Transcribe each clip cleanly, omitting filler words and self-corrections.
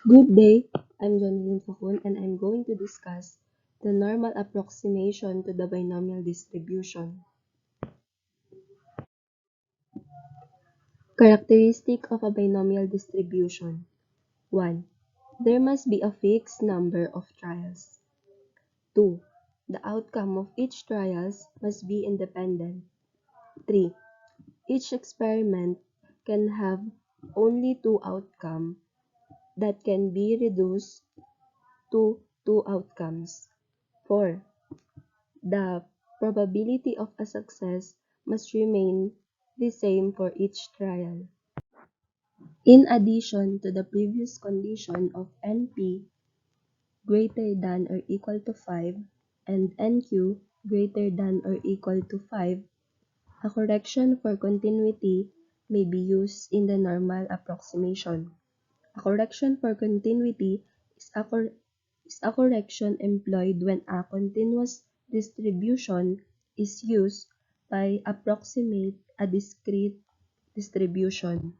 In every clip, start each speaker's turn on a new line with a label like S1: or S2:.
S1: Good day, I'm Jonathan Facun and I'm going to discuss the normal approximation to the binomial distribution. Characteristic of a binomial distribution. 1. There must be a fixed number of trials. 2. The outcome of each trials must be independent. 3. Each experiment can have only two outcomes that can be reduced to two outcomes. 4. The probability of a success must remain the same for each trial. In addition to the previous condition of NP greater than or equal to 5 and NQ greater than or equal to 5, a correction for continuity may be used in the normal approximation. A correction for continuity is a correction employed when a continuous distribution is used by approximate a discrete distribution.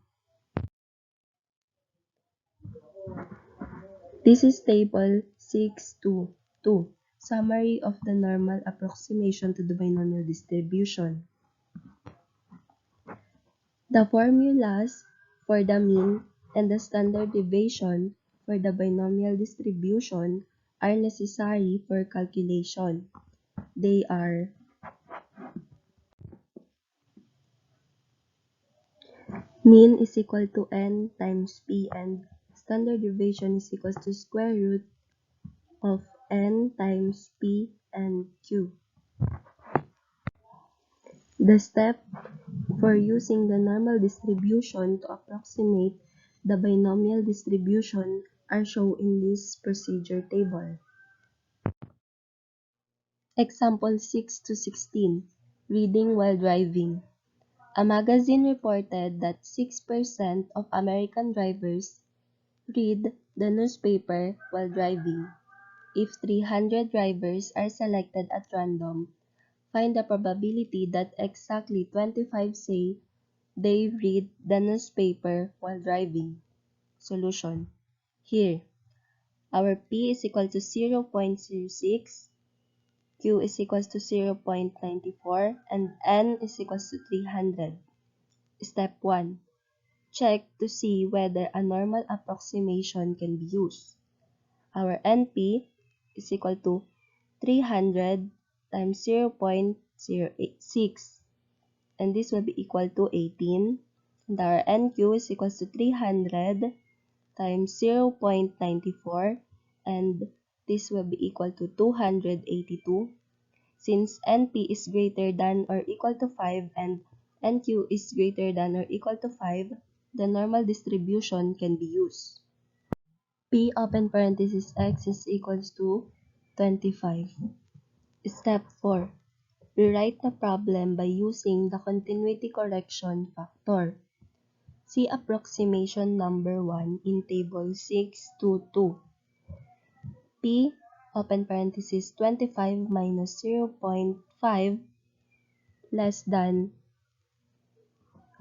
S1: This is table 6.2.2, summary of the normal approximation to the binomial distribution. The formulas for the mean and the standard deviation for the binomial distribution are necessary for calculation. They are mean is equal to n times p and standard deviation is equal to square root of n times p and q. The step for using the normal distribution to approximate the binomial distribution are shown in this procedure table. Example 6 to 16. Reading while driving. A magazine reported that 6% of American drivers read the newspaper while driving. If 300 drivers are selected at random, find the probability that exactly 25 say they read the newspaper while driving. Solution. Here, our P is equal to 0.06, Q is equal to 0.94, and N is equal to 300. Step 1. Check to see whether a normal approximation can be used. Our NP is equal to 300 times 0.086, and this will be equal to 18. And our NQ is equal to 300 times 0.94, and this will be equal to 282. Since NP is greater than or equal to 5 and NQ is greater than or equal to 5, the normal distribution can be used. P open parenthesis x is equals to 25. Step 4. Rewrite the problem by using the continuity correction factor. See approximation number 1 in table 6.2.2. P open parenthesis 25 minus 0.5 less than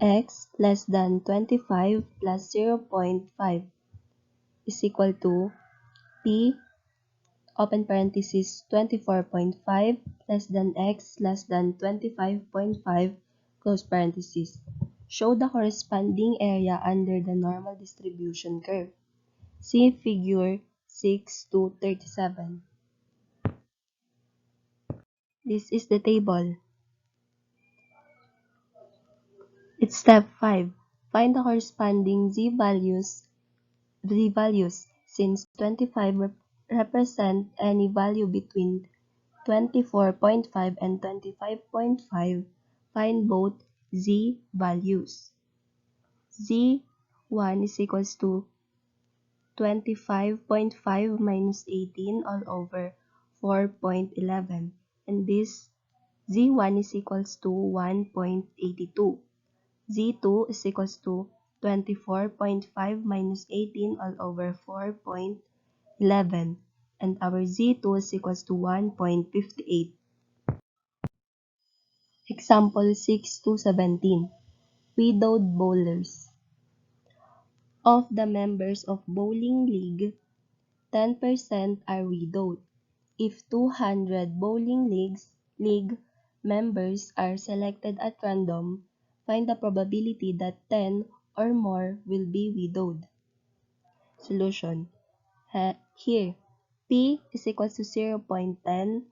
S1: x less than 25 plus 0.5 is equal to P open parenthesis 24.5 less than x less than 25.5 close parenthesis. Show the corresponding area under the normal distribution curve. See figure 6 to 37. This is the table. It's step 5. Find the corresponding z-values since 25 represent any value between 24.5 and 25.5. Find both z-values. Z1 is equals to 25.5 minus 18 all over 4.11, and this Z1 is equals to 1.82. Z2 is equals to 24.5 minus 18 all over 4.11, and our Z2 is equals to 1.58. Example 6 to 17. Widowed bowlers. Of the members of bowling league, 10% are widowed. If 200 bowling league members are selected at random, find the probability that 10 or more will be widowed. Solution. Here, P is equals to 0.10,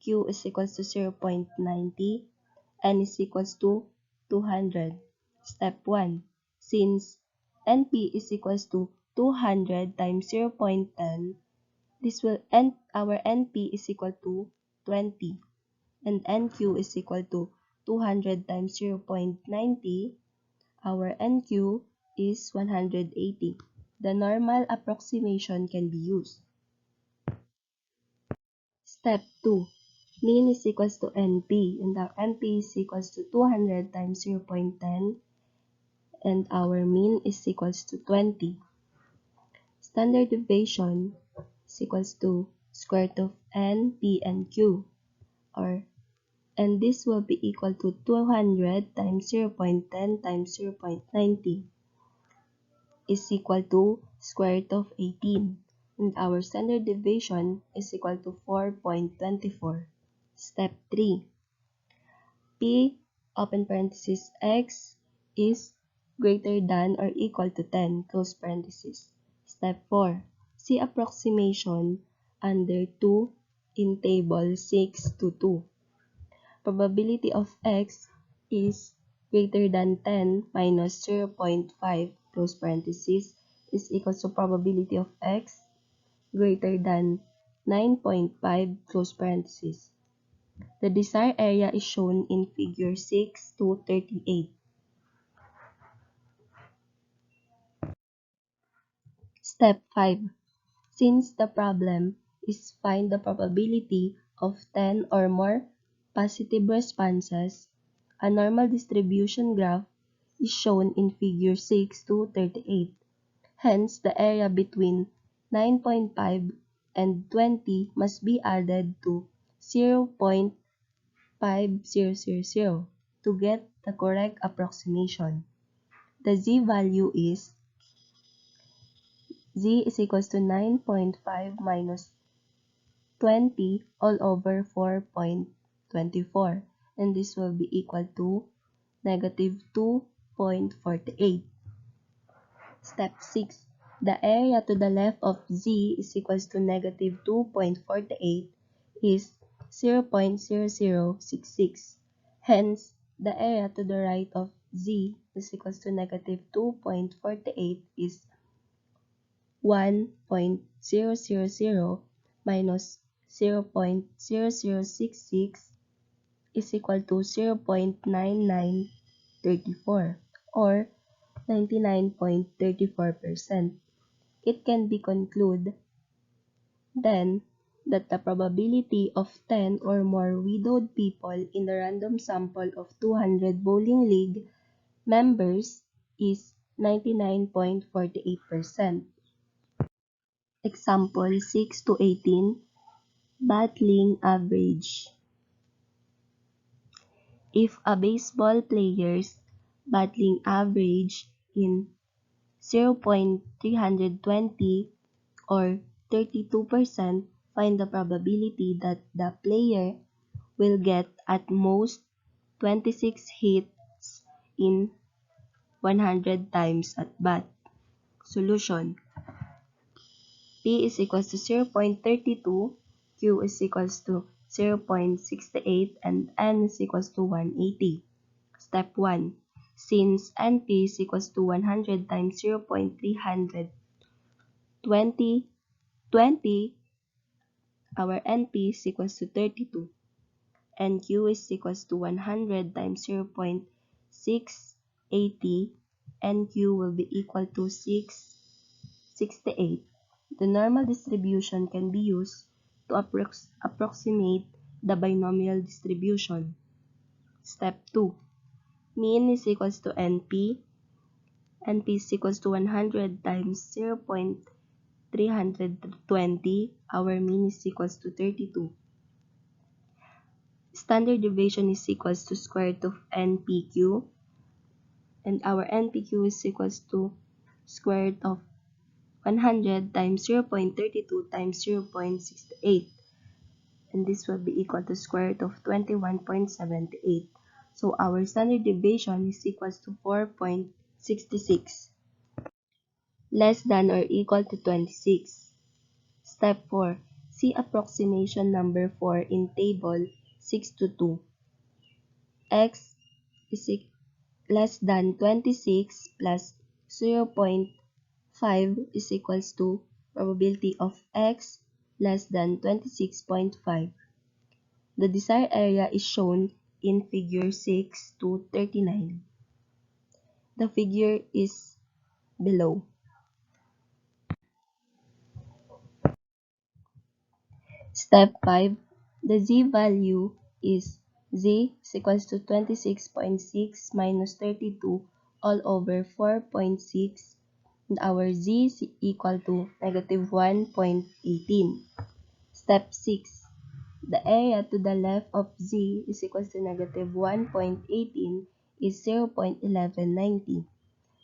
S1: Q is equals to 0.90, N is equals to 200. Step 1. Since NP is equals to 200 times 0.10, this will end our NP is equal to 20 and NQ is equal to 200 times 0.90. Our NQ is 180. The normal approximation can be used. Step 2. Mean is equals to NP and our NP is equals to 200 times 0.10 and our mean is equals to 20. Standard deviation is equals to square root of N, P, and Q, and this will be equal to 200 times 0.10 times 0.90 is equal to square root of 18, and our standard deviation is equal to 4.24. Step 3. P open parenthesis x is greater than or equal to 10 close parenthesis. Step 4. See approximation under 2 in table 6:2. Probability of x is greater than 10 minus 0.5 close parenthesis is equal to probability of x greater than 9.5 close parenthesis. The desired area is shown in figure 6-38. Step 5. Since the problem is find the probability of 10 or more positive responses, a normal distribution graph is shown in figure 6-38. Hence, the area between 9.5 and 20 must be added to 0.5000 to get the correct approximation. The z-value is z is equals to 9.5 minus 20 all over 4.24, and this will be equal to negative 2.48. Step 6. The area to the left of z is equals to negative 2.48 is 0.0066. Hence, the area to the right of z is equals to negative 2.48 is 1.000 minus 0.0066 is equal to 0.9934 or 99.34%. It can be concluded then that the probability of 10 or more widowed people in the random sample of 200 bowling league members is 99.48%. Example 6-18, battling average. If a baseball player's battling average in 0.320 or 32%, find the probability that the player will get at most 26 hits in 100 times at bat. Solution. P is equals to 0.32, Q is equals to 0.68, and N is equals to 180. Step 1. Since NP is equals to 100 times 0.320, 20, our NP is equals to 32, and Q is equals to 100 times 0.680, and Q will be equal to 668. The normal distribution can be used to approximate the binomial distribution. Step 2. Mean is equals to NP. NP is equals to 100 times 0.320. Our mean is equals to 32. Standard deviation is equals to square root of NPQ. And our NPQ is equals to square root of 100 times 0.32 times 0.68. And this will be equal to square root of 21.78. So our standard deviation is equals to 4.66, less than or equal to 26. Step 4. See approximation number 4 in table 6-2. X is less than 26 plus 0.5 is equals to probability of X less than 26.5. The desired area is shown in figure 6 to 39. The figure is below. Step 5. The z-value is z is equals to 26.6 minus 32 all over 4.6, and our z is equal to negative 1.18. Step 6. The area to the left of z is equals to negative 1.18 is 0.1190.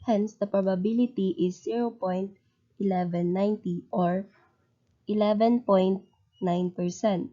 S1: Hence, the probability is 0.1190 or 11.9%.